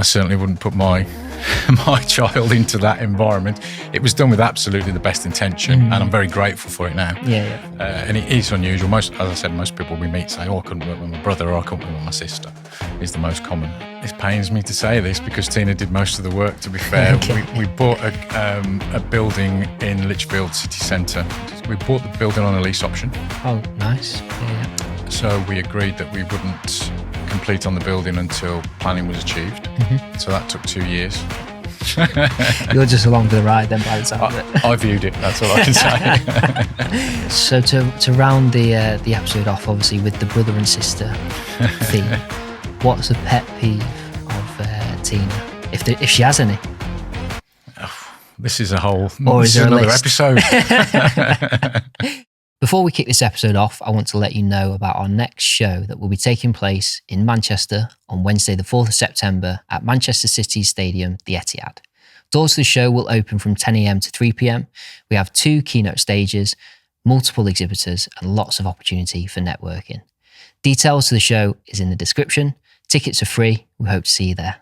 I certainly wouldn't put my child into that environment. It was done with absolutely the best intention, and I'm very grateful for it now. And it is unusual. As I said, most people we meet say, "Oh, I couldn't work with my brother," or "I couldn't work with my sister." Is the most common. It pains me to say this because Tina did most of the work. To be fair, we bought a building in Lichfield city centre. We bought the building on a lease option. Oh, nice. So we agreed that we wouldn't complete on the building until planning was achieved. So that took 2 years. You're just along for the ride then by the time of it. I viewed it, that's all I can say. So to round the episode off, obviously, with the brother and sister theme, what's a pet peeve of Tina, if she has any? This is a whole... Or is there another list? episode. Before we kick this episode off, I want to let you know about our next show that will be taking place in Manchester on Wednesday, the 4th of September at Manchester City Stadium, the Etihad. Doors to the show will open from 10 a.m. to 3 p.m. We have 2 keynote stages, multiple exhibitors, and lots of opportunity for networking. Details to the show is in the description. Tickets are free. We hope to see you there.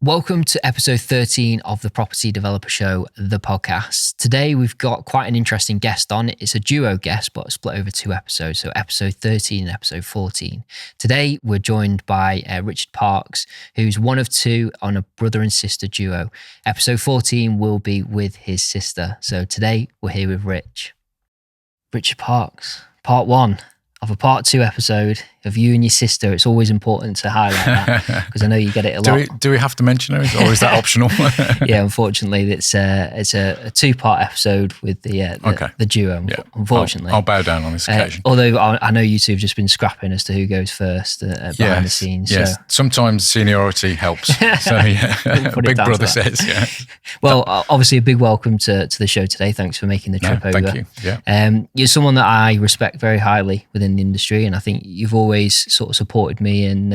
Welcome to episode 13 of the Property Developer Show, the podcast. Today we've got quite an interesting guest on. It's a duo guest, but split over 2 episodes, so episode 13 and episode 14. Today we're joined by Richard Parks, who's one of 2 on a brother and sister duo. Episode 14 will be with his sister. So today we're here with Richard Parks, part 1 of a part 2 episode of you and your sister. It's always important to highlight that because I know you get it a lot. Do we have to mention her, or is that optional? Yeah, unfortunately, it's a 2-part episode with the duo. Yeah. Unfortunately, I'll bow down on this occasion. Although I know you 2 have just been scrapping as to who goes first behind the scenes. Yes, so. Sometimes seniority helps. So yeah, Big Brother says. Yeah. Well, obviously, a big welcome to the show today. Thanks for making the trip over. Thank you. Yeah. You're someone that I respect very highly within the industry, and I think you've always sort of supported me in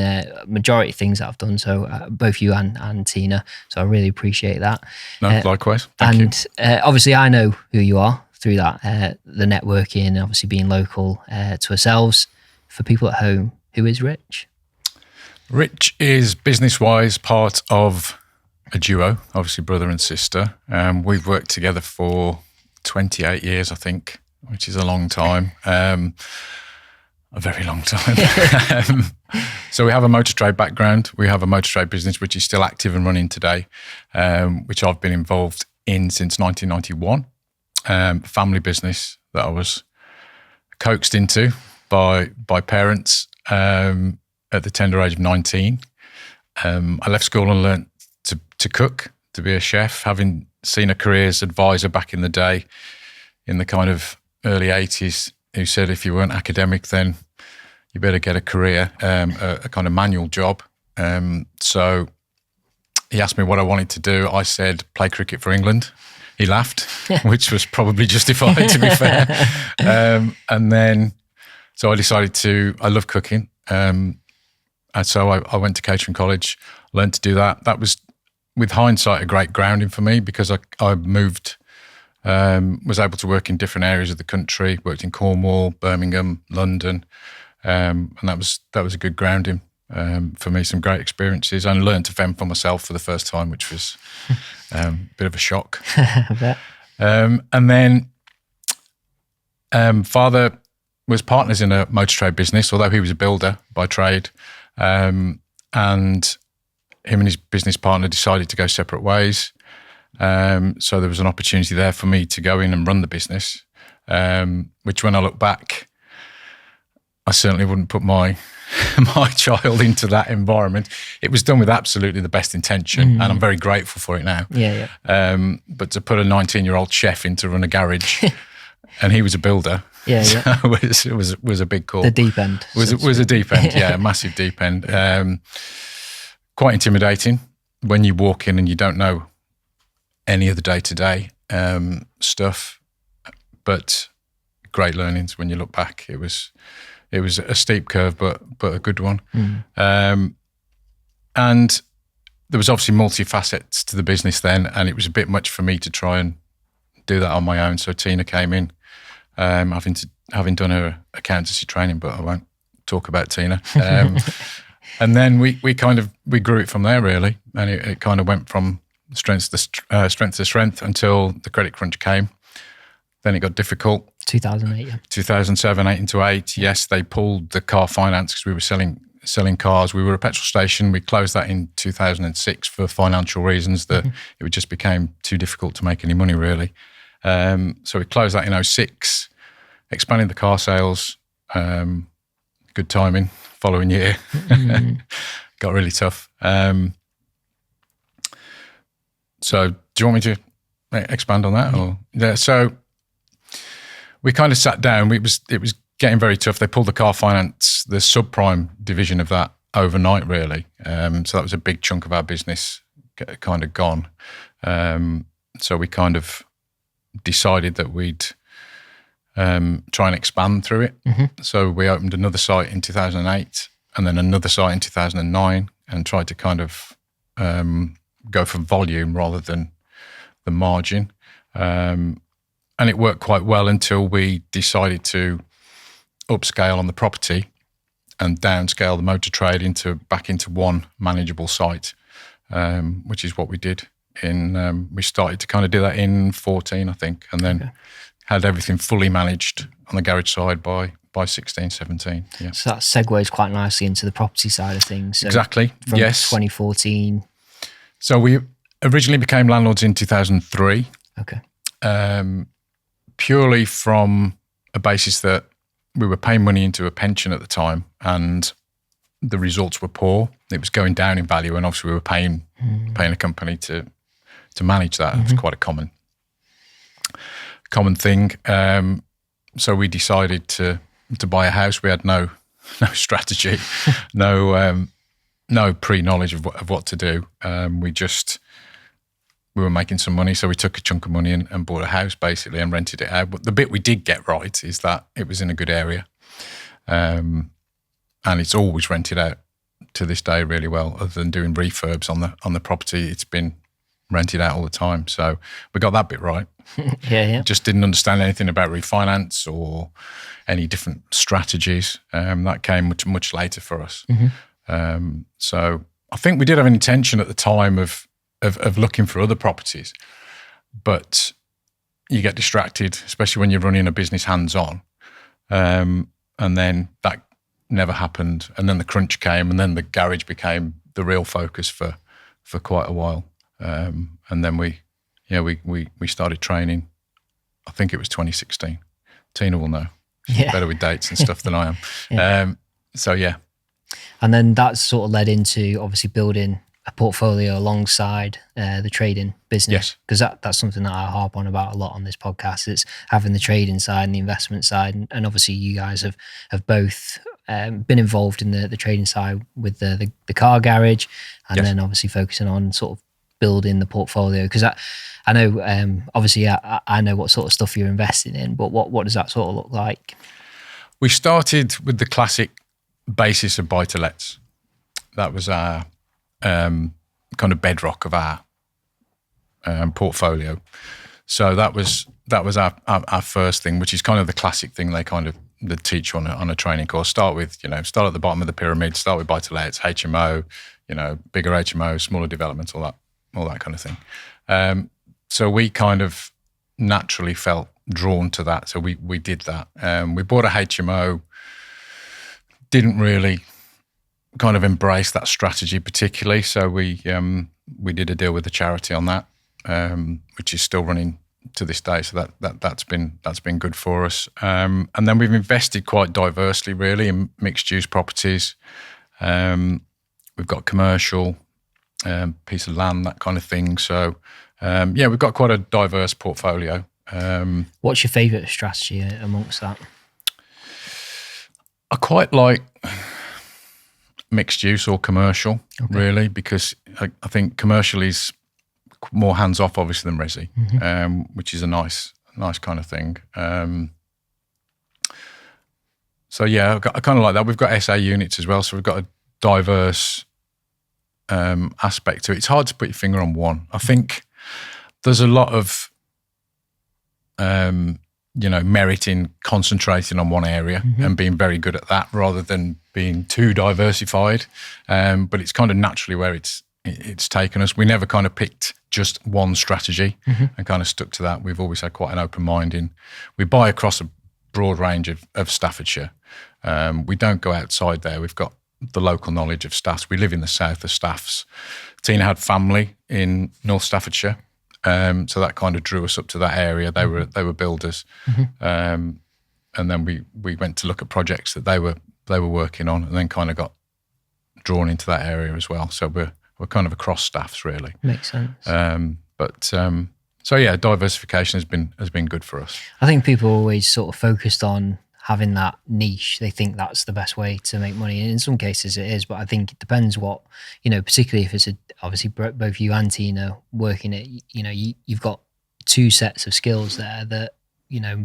majority of things that I've done. So both you and Tina. So I really appreciate that. No, likewise. Thank you. Obviously, I know who you are through that, the networking, and obviously being local to ourselves. For people at home, who is Rich? Rich is business-wise part of a duo, obviously brother and sister. We've worked together for 28 years, I think, which is a long time. A very long time. So we have a motor trade background. We have a motor trade business, which is still active and running today, which I've been involved in since 1991. Family business that I was coaxed into by parents at the tender age of 19. I left school and learnt to cook, to be a chef, having seen a careers advisor back in the day in the kind of early 80s who said if you weren't academic, then you better get a career, a kind of manual job. So he asked me what I wanted to do. I said, play cricket for England. He laughed, which was probably justified, to be fair. And then, so I decided I love cooking. And so I went to catering college, learned to do that. That was, with hindsight, a great grounding for me because I moved, was able to work in different areas of the country, worked in Cornwall, Birmingham, London. And that was a good grounding for me, some great experiences. And learned to fend for myself for the first time, which was a bit of a shock. I bet. And then father was partners in a motor trade business, although he was a builder by trade. And him and his business partner decided to go separate ways. So there was an opportunity there for me to go in and run the business, which when I look back, I certainly wouldn't put my child into that environment. It was done with absolutely the best intention, and I'm very grateful for it now. Yeah. But to put a 19-year-old chef in to run a garage, and he was a builder, it was a big call. The deep end. Was a deep end, a massive deep end. Quite intimidating when you walk in and you don't know any of the day-to-day stuff, but great learnings when you look back. It was a steep curve, but a good one. And there was obviously multi-facets to the business then, and it was a bit much for me to try and do that on my own. So Tina came in having done her accountancy training, but I won't talk about Tina. And then we grew it from there really, and it kind of went from strength to strength until the credit crunch came. Then it got difficult. 2008, yeah. 2007, 8 into 8. Yes, they pulled the car finance because we were selling cars. We were a petrol station. We closed that in 2006 for financial reasons that it just became too difficult to make any money really. So we closed that in 2006, expanding the car sales. Good timing. Following year, got really tough. So do you want me to expand on that? Or yeah, so we kind of sat down. It was getting very tough. They pulled the car finance, the subprime division of that overnight, really. So that was a big chunk of our business kind of gone. So we kind of decided that we'd try and expand through it. So we opened another site in 2008 and then another site in 2009 and tried to kind of go for volume rather than the margin. And it worked quite well until we decided to upscale on the property and downscale the motor trade back into one manageable site, which is what we did. We started to kind of do that in 2014, I think, and then had everything fully managed on the garage side by 16, 17. Yeah. So that segues quite nicely into the property side of things. So exactly. From yes. 2014. So we originally became landlords in 2003. Okay. Purely from a basis that we were paying money into a pension at the time and the results were poor. It was going down in value, and obviously we were paying a company to manage that. It was quite a common thing. So we decided to buy a house. We had no strategy, no pre-knowledge of what to do. We were making some money, so we took a chunk of money and bought a house basically and rented it out. But the bit we did get right is that it was in a good area, and it's always rented out to this day really well. Other than doing refurbs on the property, it's been rented out all the time. So we got that bit right. Yeah. Just didn't understand anything about refinance or any different strategies. That came much later for us. So I think we did have an intention at the time of looking for other properties, but you get distracted, especially when you're running a business hands-on. And then that never happened. And then the crunch came, and then the garage became the real focus for quite a while. And then we started training. I think it was 2016. Tina will know. She's better with dates and stuff than I am. Yeah. And then that sort of led into obviously building a portfolio alongside the trading business. Yes. Because that's something that I harp on about a lot on this podcast. It's having the trading side and the investment side. And obviously you guys have both been involved in the trading side with the car garage, and then obviously focusing on sort of building the portfolio. Because I know, obviously I know what sort of stuff you're investing in, but what does that sort of look like? We started with the classic basis of buy-to-lets. That was our kind of bedrock of our portfolio. So that was our first thing, which is kind of the classic thing they teach on a training course. Start at the bottom of the pyramid, start with buy-to-lets, HMO, bigger HMO, smaller developments, all that kind of thing. So we kind of naturally felt drawn to that. So we did that. We bought a HMO, didn't really kind of embrace that strategy particularly. So we did a deal with the charity on that, which is still running to this day. So that's been good for us. And then we've invested quite diversely really in mixed use properties. We've got commercial, piece of land, that kind of thing. So we've got quite a diverse portfolio. What's your favourite strategy amongst that? I quite like mixed use or commercial, really, because I think commercial is more hands off, obviously, than resi, which is a nice kind of thing. I kind of like that. We've got SA units as well, so we've got a diverse aspect to it. It's hard to put your finger on one. I think there's a lot of merit in concentrating on one area and being very good at that rather than being too diversified. But it's kind of naturally where it's taken us. We never kind of picked just one strategy and kind of stuck to that. We've always had quite an open mind we buy across a broad range of Staffordshire. We don't go outside there. We've got the local knowledge of Staffs. We live in the south of Staffs. Tina had family in North Staffordshire. So that kind of drew us up to that area. They were builders, and then we went to look at projects that they were working on, and then kind of got drawn into that area as well. So we're kind of across Staffs really. Makes sense. So yeah, diversification has been good for us. I think people are always sort of focused on having that niche. They think that's the best way to make money. And in some cases it is, but I think it depends what, particularly if it's obviously both you and Tina working it, you've got two sets of skills there that,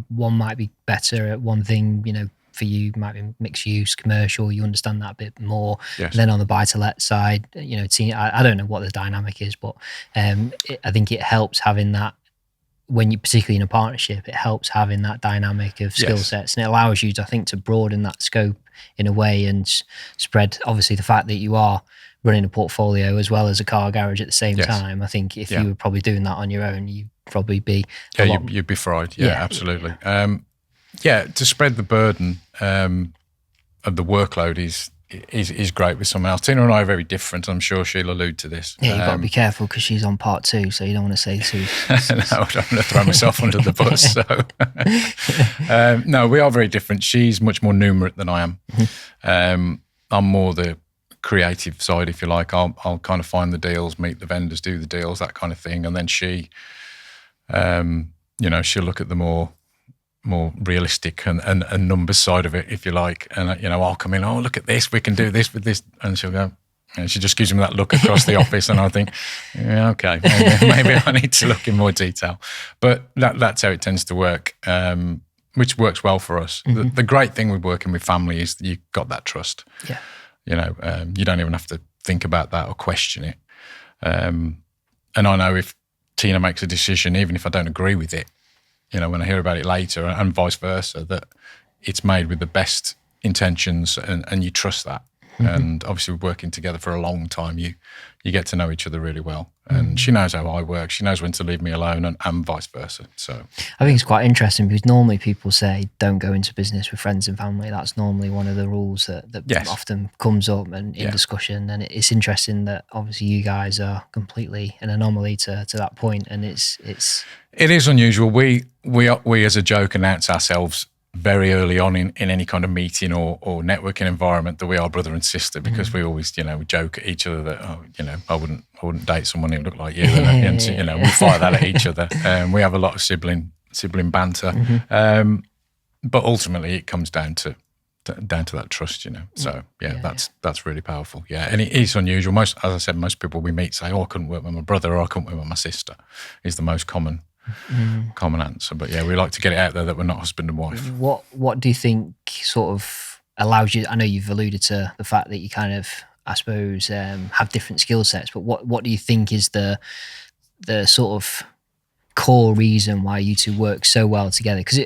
one might be better at one thing, for you might be mixed use, commercial, you understand that a bit more. Yes. Then on the buy-to-let side, Tina, I don't know what the dynamic is, but I think it helps having that, when you, particularly in a partnership, it helps having that dynamic of skill sets, and it allows you to, I think, to broaden that scope in a way and spread. Obviously, the fact that you are running a portfolio as well as a car garage at the same time. I think if you were probably doing that on your own, you'd probably be you'd be fried. Yeah, absolutely. To spread the burden of the workload is great with someone else. Tina and I are very different. I'm sure she'll allude to this. Yeah, you've got to be careful because she's on part 2, so you don't want to say too. No, I don't want to throw myself under the bus. So, no, we are very different. She's much more numerate than I am. I'm more the creative side, if you like. I'll kind of find the deals, meet the vendors, do the deals, that kind of thing, and then she, she'll look at the more realistic and numbers side of it, if you like. And, I'll come in, look at this, we can do this with this. And she'll go, and she just gives me that look across the office. And I think, okay, maybe I need to look in more detail. But that's how it tends to work, which works well for us. The great thing with working with family is that you've got that trust. Yeah. You don't even have to think about that or question it. And I know if Tina makes a decision, even if I don't agree with it, when I hear about it later, and vice versa, that it's made with the best intentions and you trust that. And obviously we're working together for a long time. You get to know each other really well. And she knows how I work. She knows when to leave me alone and vice versa. So I think it's quite interesting because normally people say don't go into business with friends and family. That's normally one of the rules that often comes up and in discussion. And it's interesting that obviously you guys are completely an anomaly to that point. And it is unusual. We as a joke announce ourselves very early on in any kind of meeting or networking environment that we are brother and sister, because we always, we joke at each other that, I wouldn't date someone who looked like you. And we fire that at each other. We have a lot of sibling banter. But ultimately it comes down to that trust, So that's really powerful. Yeah. And it is unusual. As I said, most people we meet say, I couldn't work with my brother or I couldn't work with my sister is the most common answer. But we like to get it out there that we're not husband and wife. What do you think sort of allows you? I know you've alluded to the fact that you kind of, I suppose, have different skill sets, but what do you think is the sort of core reason why you two work so well together? Because you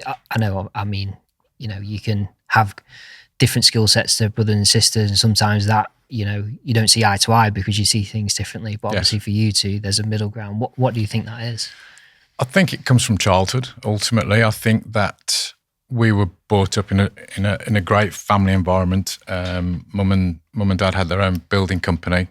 can have different skill sets to brothers and sisters, and sometimes that you don't see eye to eye because you see things differently. But obviously for you two, there's a middle ground. What do you think that is? I think it comes from childhood. Ultimately, I think that we were brought up in a great family environment. Mum and Dad had their own building company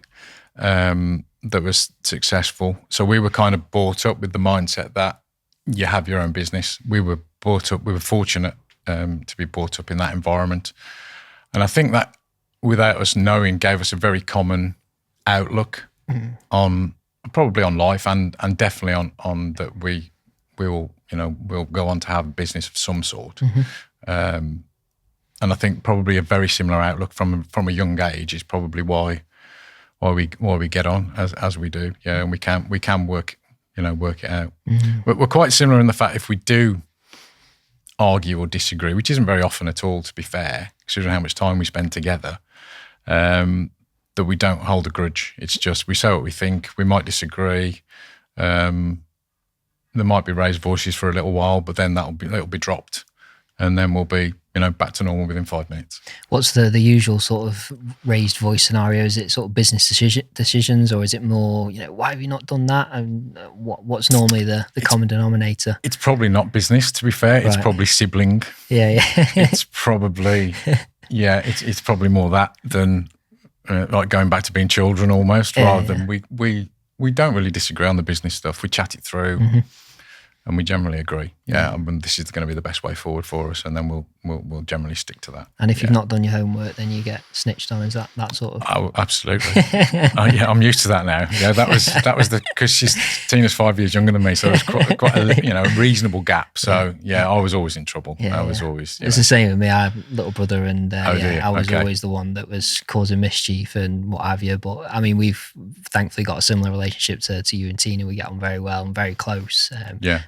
that was successful. So we were kind of brought up with the mindset that you have your own business. We were fortunate to be brought up in that environment, and I think that without us knowing, gave us a very common outlook on. Probably on life and definitely on that we'll go on to have a business of some sort. And I think probably a very similar outlook from a young age is probably why we get on as we do. Yeah, and we can work it out. We're quite similar in the fact if we do argue or disagree, which isn't very often at all, to be fair, considering how much time we spend together. That we don't hold a grudge. It's just we say what we think. We might disagree, there might be raised voices for a little while, but then it'll be dropped, and then we'll be back to normal within 5 minutes. What's the usual sort of raised voice scenario? Is it sort of business decisions, or is it more, why have you not done that? And what's normally the common denominator? It's probably not business, to be fair. Right. It's probably sibling. Yeah. It's probably, it's probably more that than like going back to being children almost, rather than we don't really disagree on the business stuff. We chat it through. Mm-hmm. And we generally agree. I mean, this is going to be the best way forward for us, and then we'll generally stick to that. And if you've not done your homework, then you get snitched on. Is that sort of? Oh, absolutely. I'm used to that now. Yeah, that was because Tina's 5 years younger than me, so it was quite a reasonable gap. So I was always in trouble. I was always. It's the same with me. I have a little brother, and I was always the one that was causing mischief and what have you. But I mean, we've thankfully got a similar relationship to you and Tina. We get on very well and very close.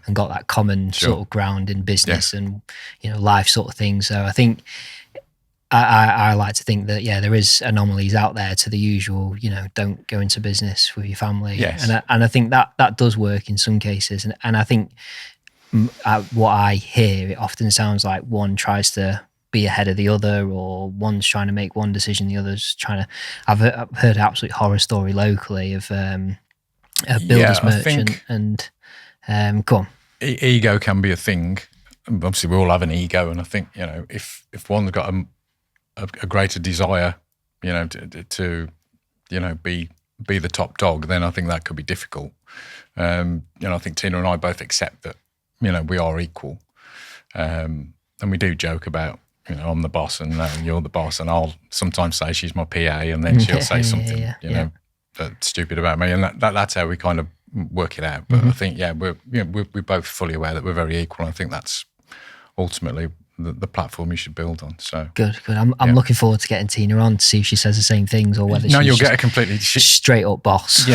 And got that common sort of ground in business and life sort of thing. So I think I like to think that there is anomalies out there to the usual, don't go into business with your family. Yes. And I think that does work in some cases. And I think what I hear, it often sounds like one tries to be ahead of the other, or one's trying to make one decision, the other's trying to. I've heard an absolute horror story locally of a builder's merchant and go on. Ego can be a thing. Obviously, we all have an ego, and I think if one's got a greater desire, to be the top dog, then I think that could be difficult. I think Tina and I both accept that we are equal, and we do joke about I'm the boss and you're the boss, and I'll sometimes say she's my PA, and then she'll say something that's stupid about me, and that's how we kind of work it out. But I think we're both fully aware that we're very equal, and I think that's ultimately the platform you should build on. So good. I'm looking forward to getting Tina on to see if she says the same things, or whether you'll get a completely straight up boss.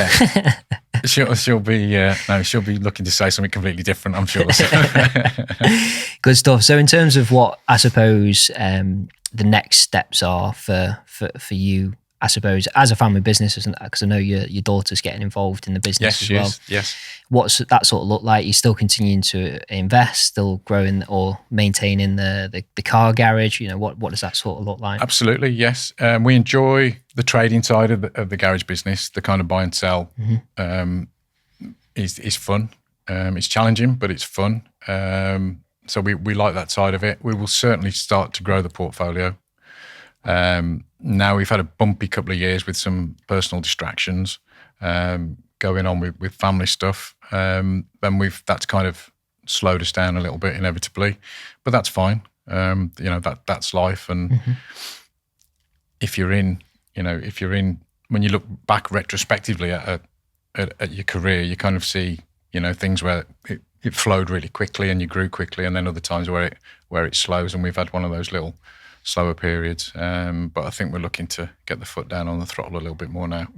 She'll be looking to say something completely different, I'm sure. Good stuff. So in terms of what I suppose the next steps are for you, I suppose, as a family business, because I know your daughter's getting involved in the business as well. Yes. What's that sort of look like? You're still continuing to invest, still growing or maintaining the car garage? What does that sort of look like? Absolutely, yes. We enjoy the trading side of the garage business. The kind of buy and sell is fun. It's challenging, but it's fun. So we like that side of it. We will certainly start to grow the portfolio. Now we've had a bumpy couple of years with some personal distractions going on with family stuff. Then that's kind of slowed us down a little bit inevitably, but that's fine. That's life. And if you're in, when you look back retrospectively at your career, you kind of see, things where it flowed really quickly and you grew quickly, and then other times where it slows, and we've had one of those little slower periods, but I think we're looking to get the foot down on the throttle a little bit more now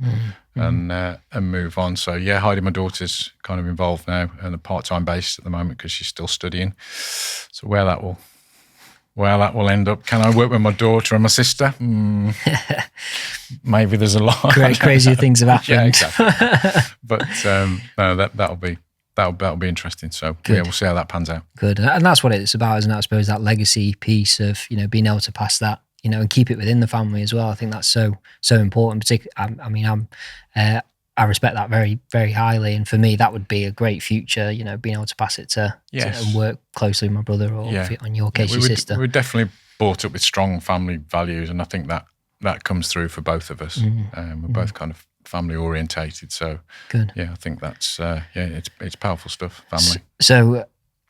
and move on. So Heidi, my daughter's kind of involved now on a part-time basis at the moment because she's still studying. So where that will end up. Can I work with my daughter and my sister? Maybe there's a lot. Crazier things have happened. Yeah, exactly. But no, that'll be interesting. So we'll see how that pans out. Good. And that's what it's about, isn't it? I suppose that legacy piece of, being able to pass that, and keep it within the family as well. I think that's so important. Particularly, I respect that very, very highly. And for me, that would be a great future, being able to pass it to and work closely with my brother, or on your case, your sister. We're definitely brought up with strong family values. And I think that comes through for both of us. We're both kind of family orientated, so good. I think that's it's powerful stuff, family. So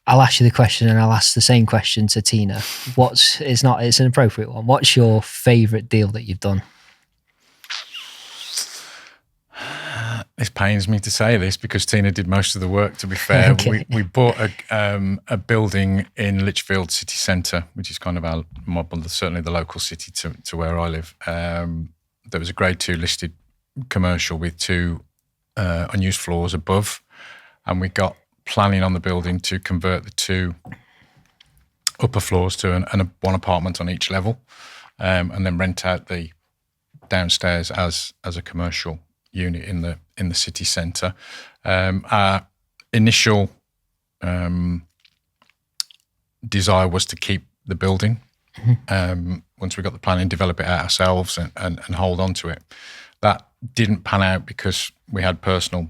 I'll ask you the question, and I'll ask the same question to Tina. It's an appropriate one. What's your favourite deal that you've done? This pains me to say this because Tina did most of the work, to be fair. Okay. We bought a building in Lichfield city centre, which is kind of certainly the local city to where I live. There was a grade 2 listed commercial with 2 unused floors above, and we got planning on the building to convert the 2 upper floors to one apartment on each level, and then rent out the downstairs as a commercial unit in the city centre. Our initial desire was to keep the building. Once we got the planning, develop it out ourselves and hold on to it. That didn't pan out because we had personal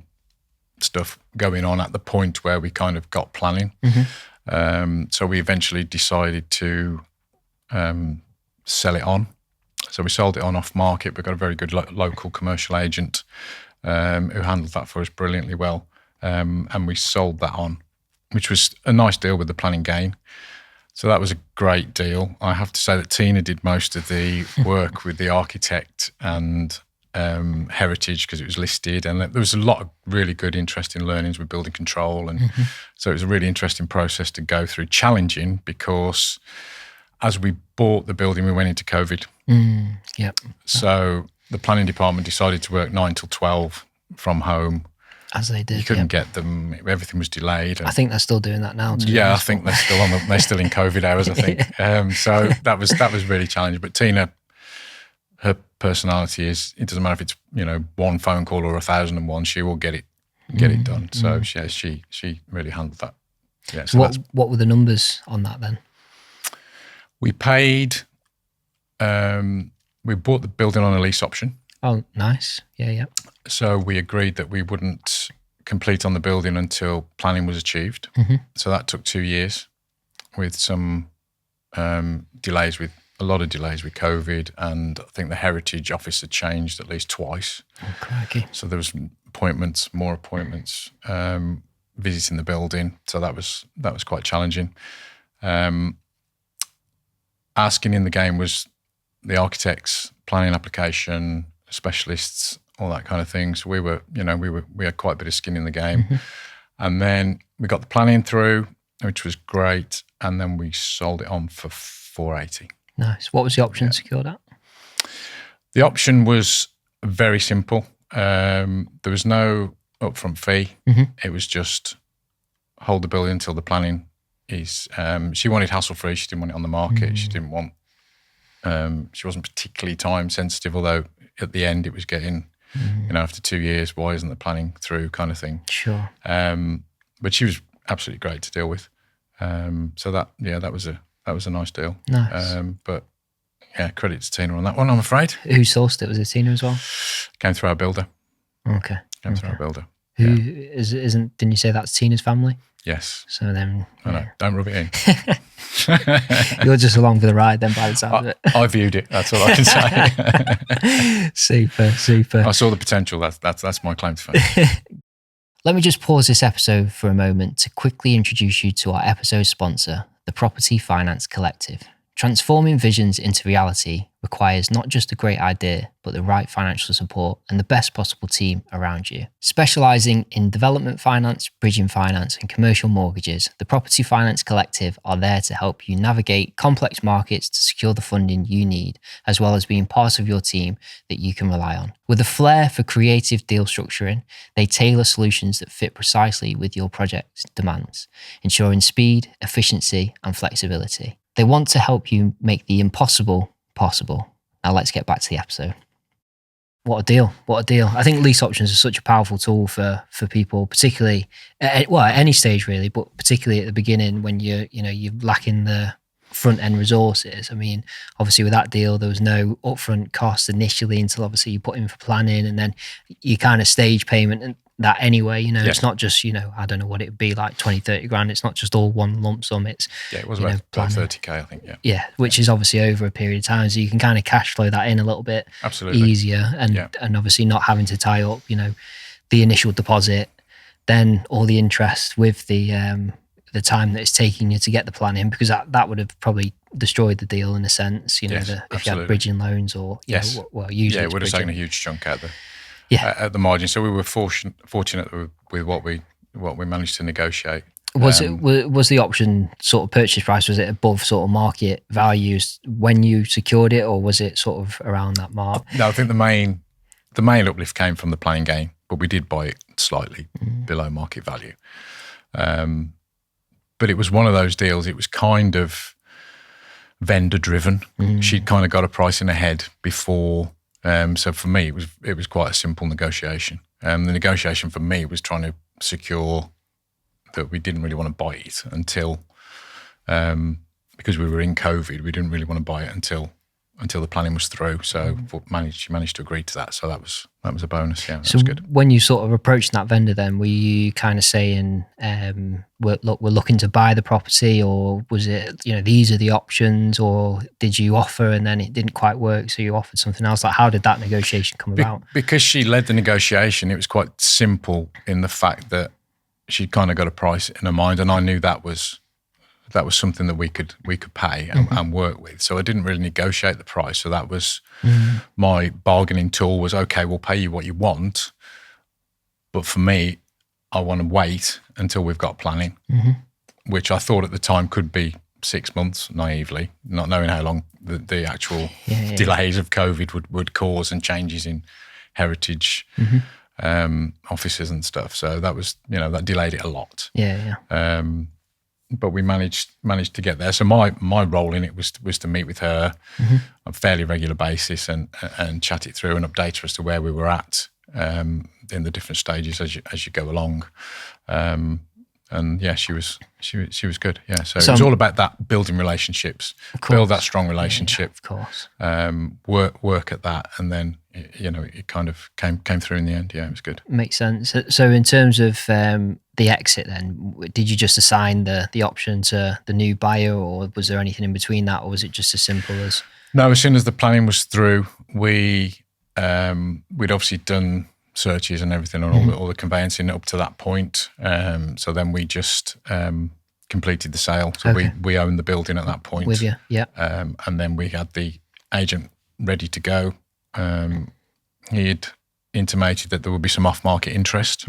stuff going on at the point where we kind of got planning. So we eventually decided to sell it on. So we sold it on off market. We've got a very good local commercial agent who handled that for us brilliantly well. And we sold that on, which was a nice deal with the planning gain. So that was a great deal. I have to say that Tina did most of the work with the architect and heritage because it was listed, and there was a lot of really good, interesting learnings with building control, and so it was a really interesting process to go through. Challenging because as we bought the building, we went into COVID. So the planning department decided to work 9 till 12 from home. As they did. You couldn't get them. Everything was delayed. I think they're still doing that now. I think they're still they're still in COVID hours, I think. So that was really challenging. But Tina, her personality is, it doesn't matter if it's, one phone call or 1,001, she will get it done. So she really handled that. Yeah. So what were the numbers on that then? We paid. We bought the building on a lease option. Oh, nice. Yeah. So we agreed that we wouldn't complete on the building until planning was achieved. So that took 2 years with some delays, with a lot of delays with COVID. And I think the heritage office had changed at least twice. Oh, crikey. So there was more appointments, visiting the building. So that was quite challenging. Asking in the game was the architects, planning application, specialists, all that kind of thing. So we had quite a bit of skin in the game. And then we got the planning through, which was great. And then we sold it on for 480. Nice. What was the option secured at? The option was very simple. There was no upfront fee. It was just hold the building until the planning is, she wanted hassle-free. She didn't want it on the market. She didn't want, she wasn't particularly time sensitive, although at the end it was getting, after 2 years, why isn't the planning through kind of thing. Sure. But she was absolutely great to deal with. So that was a nice deal. Nice. But yeah, credit to Tina on that one, I'm afraid. Who sourced it? Was it Tina as well? Came through our builder. Okay. Through our builder. Who isn't? Didn't you say that's Tina's family? Yes. So then, I know. Don't rub it in. You're just along for the ride then, by the sound of it. I viewed it. That's all I can say. Super. I saw the potential. That's my claim to fame. Let me just pause this episode for a moment to quickly introduce you to our episode sponsor, the Property Finance Collective. Transforming visions into reality requires not just a great idea, but the right financial support and the best possible team around you. Specialising in development finance, bridging finance, and commercial mortgages, the Property Finance Collective are there to help you navigate complex markets to secure the funding you need, as well as being part of your team that you can rely on. With a flair for creative deal structuring, they tailor solutions that fit precisely with your project's demands, ensuring speed, efficiency, and flexibility. They want to help you make the impossible possible. Now let's get back to the episode. What a deal. I think lease options are such a powerful tool for people, particularly at any stage really, but particularly at the beginning when you're lacking the front end resources. I mean, obviously with that deal, there was no upfront cost initially until obviously you put in for planning, and then you kind of stage payment and that anyway, It's not just, I don't know what it would be, like 20, 30 grand. It's not just all one lump sum. It's, it was about 30k, I think. Yeah, which is obviously over a period of time. So you can kind of cash flow that in a little bit easier and obviously not having to tie up, the initial deposit, then all the interest with the time that it's taking you to get the plan in, because that would have probably destroyed the deal in a sense, if you had bridging loans or, usually it would have taken a huge chunk out there. Yeah, at the margin. So we were fortunate with what we managed to negotiate. Was the option sort of purchase price, was it above sort of market values when you secured it, or was it sort of around that mark? No, I think the main uplift came from the planning gain, but we did buy it slightly below market value. But it was one of those deals. It was kind of vendor driven. She'd kind of got a price in her head before. So for me, it was quite a simple negotiation. The negotiation for me was trying to secure that we didn't really want to buy it until, because we were in COVID, we didn't really want to buy it until the planning was through. So she managed to agree to that. So that was a bonus. Yeah, that was good. When you sort of approached that vendor, then were you kind of saying, we're looking to buy the property, or was it, these are the options, or did you offer and then it didn't quite work, so you offered something else? Like, how did that negotiation come about? Because she led the negotiation, it was quite simple in the fact that she'd kind of got a price in her mind, and I knew that was something that we could pay and work with. So I didn't really negotiate the price. So that was my bargaining tool was, okay, we'll pay you what you want. But for me, I want to wait until we've got planning, which I thought at the time could be 6 months, naively, not knowing how long the actual delays of COVID would cause and changes in heritage offices and stuff. So that was, that delayed it a lot. But we managed to get there. So my role in it was to meet with her on a fairly regular basis and chat it through and update her as to where we were at in the different stages as you go along. And yeah, she was good. Yeah, so it was all about that, building relationships, build that strong relationship. Of course. Work at that, and then it kind of came through in the end. Yeah, it was good. Makes sense. So in terms of the exit, then did you just assign the option to the new buyer, or was there anything in between that, or was it just as simple as? No, as soon as the planning was through, we'd obviously done searches and everything on all the conveyancing up to that point. So then we just completed the sale. So we owned the building at that point. With you, yeah. And then we had the agent ready to go. He had intimated that there would be some off-market interest,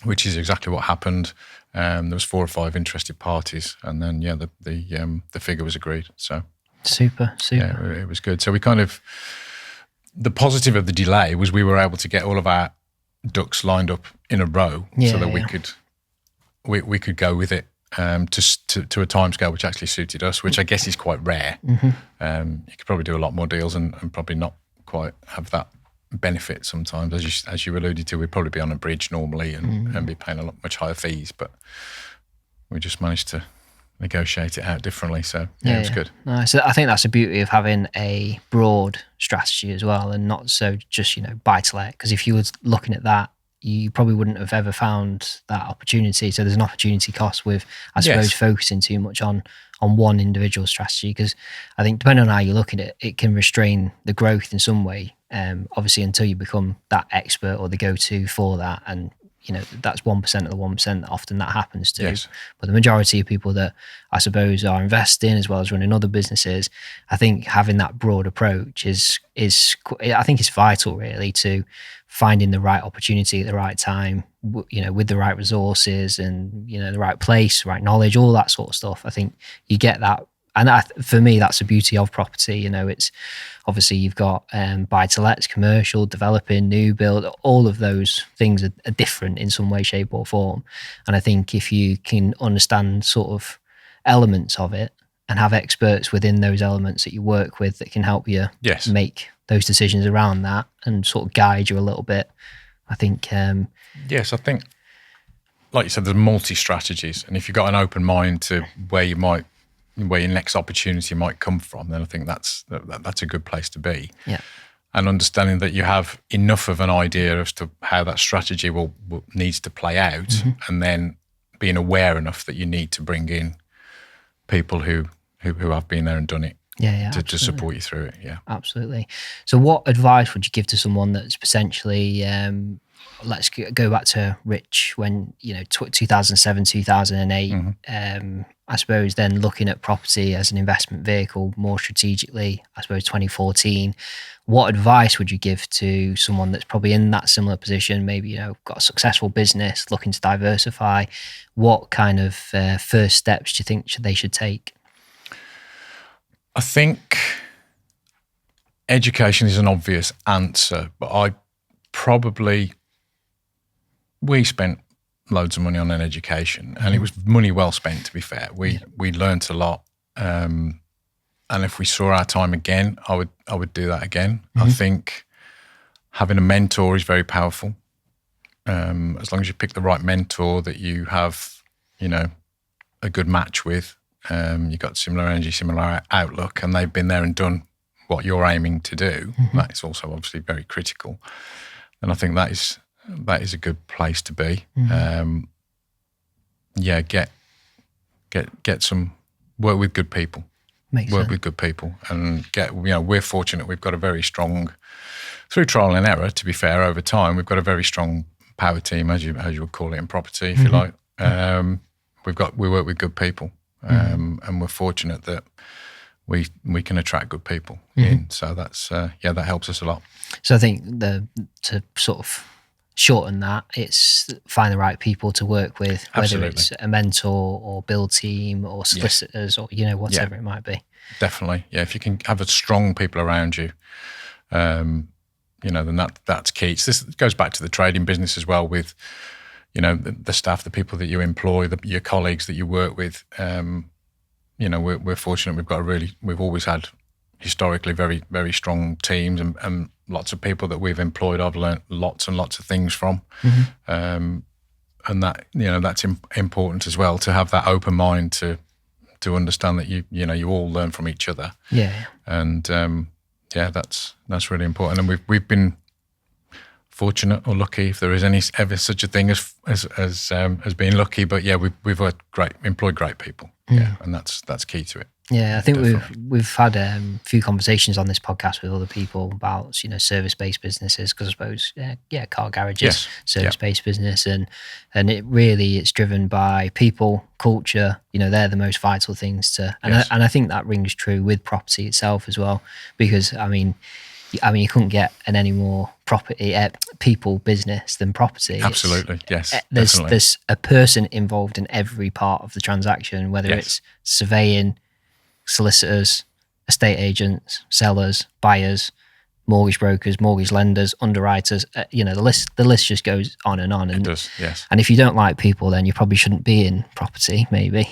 which is exactly what happened. There was 4 or 5 interested parties, and then the figure was agreed. So super. Yeah, it was good. So we kind of. The positive of the delay was we were able to get all of our ducks lined up in a row so that we could go with it to a timescale which actually suited us, which I guess is quite rare. You could probably do a lot more deals and probably not quite have that benefit sometimes. As you alluded to, we'd probably be on a bridge normally and be paying much higher fees, but we just managed to negotiate it out differently. So it was good. Nice. So I think that's the beauty of having a broad strategy as well, and not so just buy to let. Because if you were looking at that, you probably wouldn't have ever found that opportunity. So there's an opportunity cost with, I suppose, focusing too much on one individual strategy. Because I think depending on how you look at it, it can restrain the growth in some way. Obviously, until you become that expert or the go-to for that, and that's 1% of the 1% that often that happens to. Yes. But the majority of people that I suppose are investing as well as running other businesses, I think having that broad approach is I think it's vital really to finding the right opportunity at the right time, with the right resources and, the right place, right knowledge, all that sort of stuff. I think you get that. And for me, that's the beauty of property. It's obviously you've got buy-to-lets, commercial, developing, new build. All of those things are different in some way, shape or form. And I think if you can understand sort of elements of it and have experts within those elements that you work with that can help you make those decisions around that and sort of guide you a little bit, I think. Yes, I think, like you said, there's multi-strategies. And if you've got an open mind to where your next opportunity might come from, then I think that's a good place to be. Yeah. And understanding that you have enough of an idea as to how that strategy will needs to play out, and then being aware enough that you need to bring in people who have been there and done it to support you through it. Yeah, absolutely. So what advice would you give to someone that's potentially let's go back to Rich when 2007, 2008. I suppose then looking at property as an investment vehicle more strategically, I suppose 2014, what advice would you give to someone that's probably in that similar position, maybe, got a successful business, looking to diversify? What kind of first steps do you think they should take? I think education is an obvious answer, but we spent loads of money on an education, and it was money well spent, to be fair. We learnt a lot, and if we saw our time again, I would do that again. I think having a mentor is very powerful. as long as you pick the right mentor that you have, a good match with, you've got similar energy, similar outlook, and they've been there and done what you're aiming to do. That is also obviously very critical. And I think that is a good place to be. Get some work with good people. With good people, and we're fortunate. We've got a very strong, through trial and error. To be fair, over time, we've got a very strong power team, as you would call it in property, if you like. We work with good people, and we're fortunate that we can attract good people in. So that's that helps us a lot. So I think to sort of shorten that, it's find the right people to work with, whether Absolutely. It's a mentor or build team or solicitors or whatever it might be. Definitely, yeah. If you can have a strong people around you, then that's key. This goes back to the trading business as well. With the staff, the people that you employ, your colleagues that you work with. We're fortunate. We've always had historically very, very strong teams and lots of people that we've employed. I've learnt lots and lots of things from, and that that's important as well, to have that open mind to understand that you all learn from each other. And that's really important. And we've been fortunate or lucky, if there is ever such a thing as being lucky. But we've employed great people. And that's key to it. Yeah, I think we've had a few conversations on this podcast with other people about service-based businesses, because I suppose car garages, service-based business, and it's driven by people, culture. They're the most vital things to, and I think that rings true with property itself as well, because I mean you couldn't get an any more people business than property. Absolutely, yes. There's a person involved in every part of the transaction, whether it's surveying, solicitors, estate agents, sellers, buyers, mortgage brokers, mortgage lenders, underwriters. The list just goes on and on. And, it does, yes. And if you don't like people, then you probably shouldn't be in property, maybe.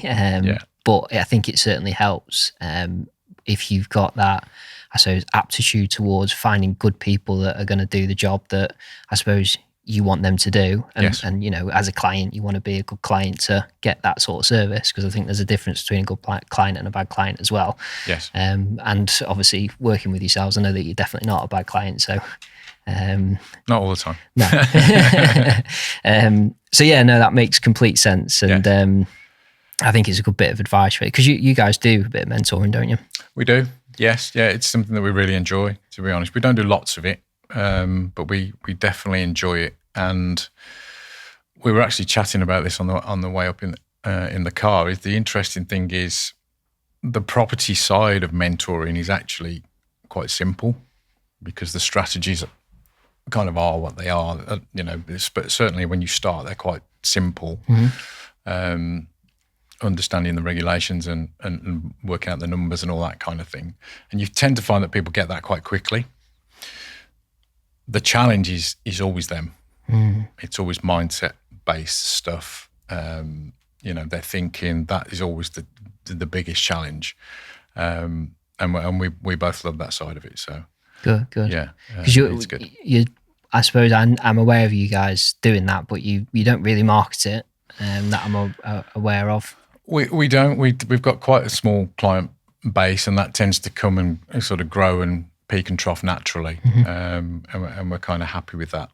But I think it certainly helps if you've got that, I suppose, aptitude towards finding good people that are going to do the job that I suppose you want them to do. And, and as a client, you want to be a good client to get that sort of service, because I think there's a difference between a good client and a bad client as well. Yes. And obviously working with yourselves, I know that you're definitely not a bad client. So not all the time. No. That makes complete sense. And I think it's a good bit of advice for it, because you guys do a bit of mentoring, don't you? We do. Yes. Yeah. It's something that we really enjoy, to be honest. We don't do lots of it. But we definitely enjoy it, and we were actually chatting about this on the way up in the car. The interesting thing is the property side of mentoring is actually quite simple, because the strategies kind of are what they are. But certainly when you start, they're quite simple. Understanding the regulations and working out the numbers and all that kind of thing, and you tend to find that people get that quite quickly. The challenge is always them. It's always mindset-based stuff. They're thinking. That is always the biggest challenge. And we both love that side of it. So good. Yeah, because it's good. I suppose I'm aware of you guys doing that, but you don't really market it. That I'm aware of. We don't. We've got quite a small client base, and that tends to come and sort of grow and peak and trough naturally, and we're kind of happy with that.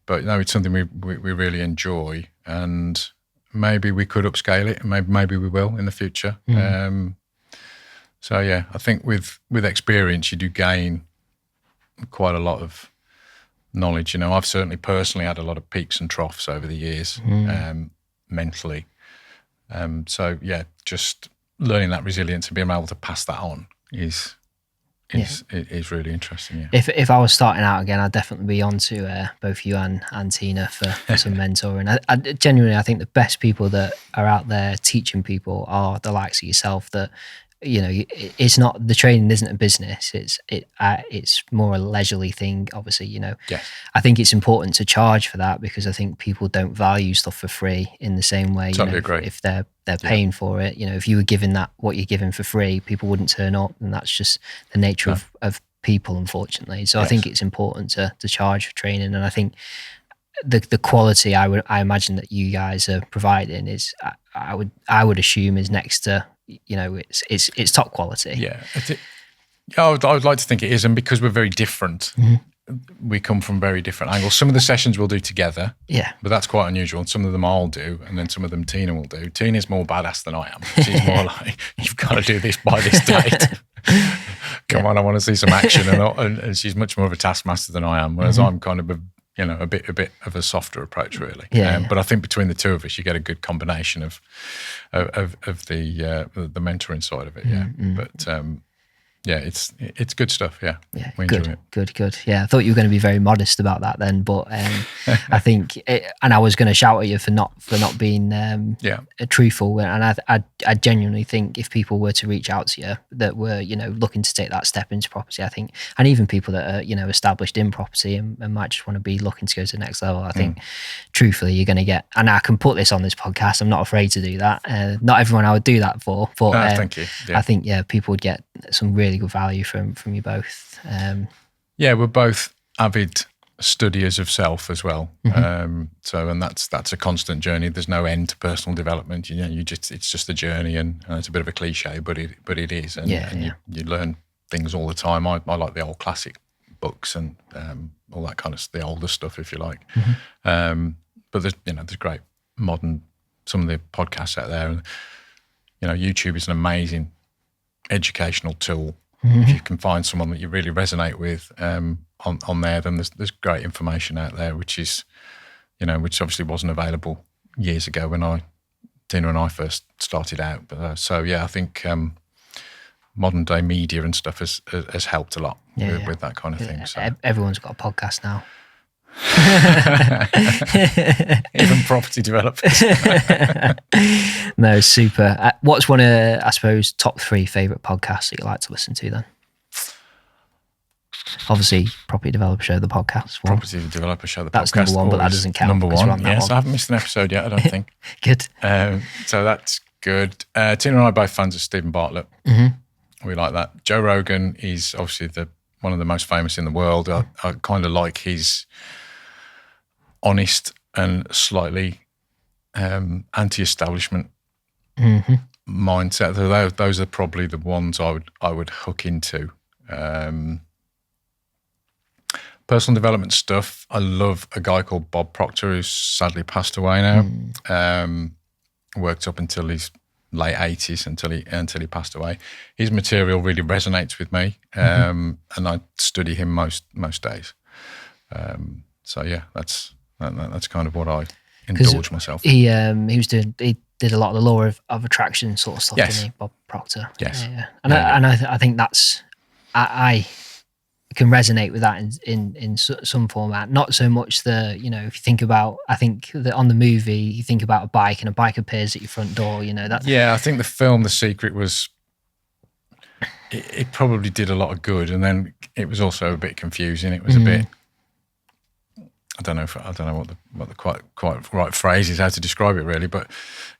But no, it's something we really enjoy, and maybe we could upscale it, and maybe we will in the future. I think with experience you do gain quite a lot of knowledge. I've certainly personally had a lot of peaks and troughs over the years, mentally. Just learning that resilience and being able to pass that on is really interesting. Yeah. If I was starting out again, I'd definitely be on to both you and Tina for some mentoring. I genuinely, I think the best people that are out there teaching people are the likes of yourself. That it's not, the training isn't a business. It's more a leisurely thing. Obviously, Yes. I think it's important to charge for that, because I think people don't value stuff for free in the same way. Totally agree. If they're paying for it, if you were giving that what you're giving for free, people wouldn't turn up, and that's just the nature of people, unfortunately. So I think it's important to charge for training, and I think the quality I imagine that you guys are providing is I would assume is next to, you know, it's top quality. Yeah, I would like to think it is, and because we're very different, we come from very different angles. Some of the sessions we'll do together, but that's quite unusual. And some of them I'll do, and then some of them Tina will do. Tina's more badass than I am. She's more like, you've got to do this by this date. Come on, I want to see some action, and she's much more of a taskmaster than I am. Whereas I'm kind of a bit of a softer approach, really. But I think between the two of us, you get a good combination of the mentoring side of it. But. Yeah, it's good stuff. Yeah, we enjoy it. Good. Yeah, I thought you were going to be very modest about that then, but I think, and I was going to shout at you for not being truthful. And I genuinely think if people were to reach out to you that were, you know, looking to take that step into property, I think, and even people that are, you know, established in property and might just want to be looking to go to the next level, I think, truthfully, you're going to get. And I can put this on this podcast. I'm not afraid to do that. Not everyone I would do that for, but thank you. Yeah. I think people would get some really good value from you both. We're both avid studiers of self as well. And that's a constant journey. There's no end to personal development. You know, it's just a journey, and it's a bit of a cliche, but it is. And you learn things all the time. I like the old classic books and all that kind of the older stuff, if you like. But there's great modern, some of the podcasts out there, and you know, YouTube is an amazing educational tool. If you can find someone that you really resonate with on there, then there's great information out there, which obviously wasn't available years ago when Tina and I first started out. But I think modern day media and stuff has helped a lot with that kind of thing. So everyone's got a podcast now. Even property developers. No, super. What's one of, I suppose, top 3 favourite podcasts that you like to listen to then? Obviously, Property Developer Show, the podcast. Property Developer Show, the that's podcast. That's number 1, but that doesn't count. Number 1, yes. I haven't missed an episode yet, I don't think. Good. So that's good. Tina and I are both fans of Stephen Bartlett. We like that. Joe Rogan is obviously one of the most famous in the world. I kind of like his honest and slightly anti-establishment mindset. Those are probably the ones I would hook into. Personal development stuff. I love a guy called Bob Proctor, who's sadly passed away now. Worked up until his late 80s until he passed away. His material really resonates with me, and I study him most days. That's kind of what I indulge myself. He did a lot of the law of attraction sort of stuff, didn't he, Bob Proctor? Yes. Yeah. And I think that's I can resonate with that in some format. Not so much if you think about, I think that on the movie you think about a bike and a bike appears at your front door. You know that. Yeah, I think the film The Secret was. It probably did a lot of good, and then it was also a bit confusing. It was a bit. I don't know what the quite right phrase is, how to describe it really, but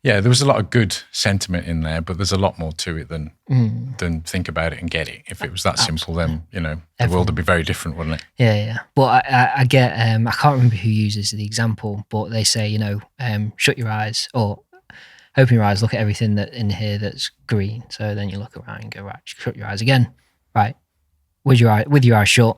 yeah, there was a lot of good sentiment in there, but there's a lot more to it than think about it and get it. If it was that simple, then the world would be very different, wouldn't it? Yeah. Well, I get. I can't remember who uses the example, but they say shut your eyes or open your eyes, look at everything that in here that's green. So then you look around and go, right, shut your eyes again, right, with your eyes shut.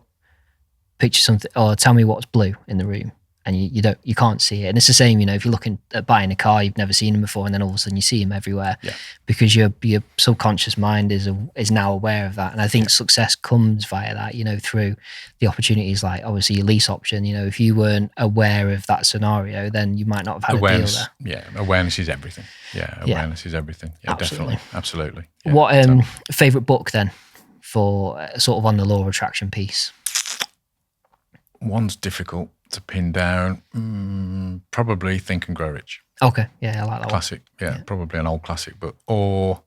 Picture something, or tell me what's blue in the room, and you can't see it. And it's the same, if you're looking at buying a car, you've never seen them before, and then all of a sudden you see them everywhere, because your subconscious mind is now aware of that. And I think success comes via that, through the opportunities, like obviously your lease option. If you weren't aware of that scenario, then you might not have had awareness, a deal there. Yeah, awareness is everything. Awareness is everything. Yeah, absolutely. Yeah, what favorite book then for sort of on the law of attraction piece? One's difficult to pin down. Probably Think and Grow Rich. Okay, yeah, I like that classic. One. Yeah, probably an old classic book. Or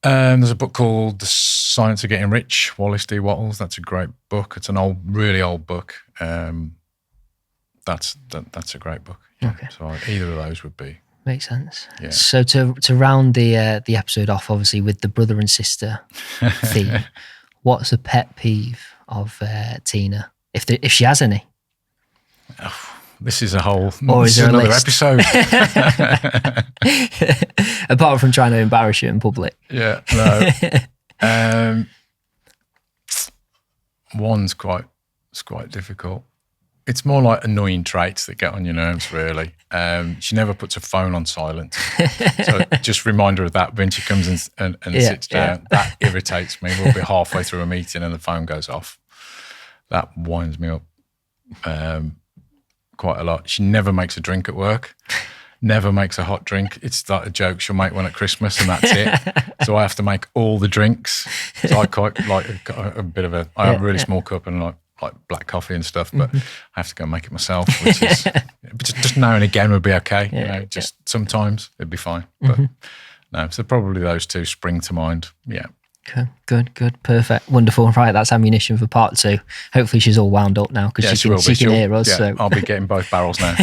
there's a book called The Science of Getting Rich, Wallace D. Wattles. That's a great book. It's an really old book. That's a great book. Yeah. Okay. So either of those would be. Makes sense. Yeah. So to round the episode off, obviously with the brother and sister theme, what's a pet peeve of Tina, if she has any? This is a whole. Or this is there another list? episode. Apart from trying to embarrass you in public. Yeah, no. One's quite difficult. It's more like annoying traits that get on your nerves, really. She never puts her phone on silent. So just remind her of that when she comes and sits down. That irritates me. We'll be halfway through a meeting and the phone goes off. That winds me up quite a lot. She never makes a drink at work. Never makes a hot drink. It's like a joke. She'll make one at Christmas and that's it. So I have to make all the drinks. So I quite like a bit of a. I have a really small cup and like black coffee and stuff, but I have to go make it myself. Which is just now and again would be okay. Just sometimes it'd be fine. But no, so probably those two spring to mind. Yeah. Good, perfect, wonderful. Right, that's ammunition for part 2. Hopefully she's all wound up now because she can hear us. So I'll be getting both barrels now.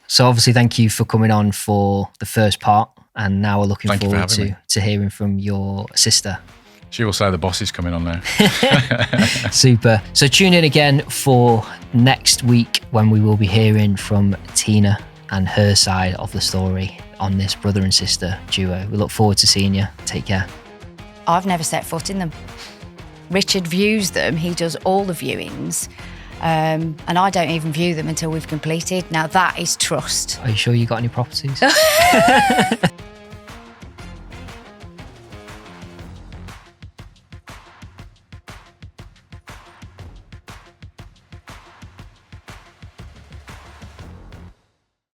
So obviously, thank you for coming on for the first part, and now we're looking forward to hearing from your sister. She will say the boss is coming on now. Super. So tune in again for next week when we will be hearing from Tina and her side of the story on this brother and sister duo. We look forward to seeing you. Take care. I've never set foot in them. Richard views them, he does all the viewings, and I don't even view them until we've completed. Now that is trust. Are you sure you got any properties?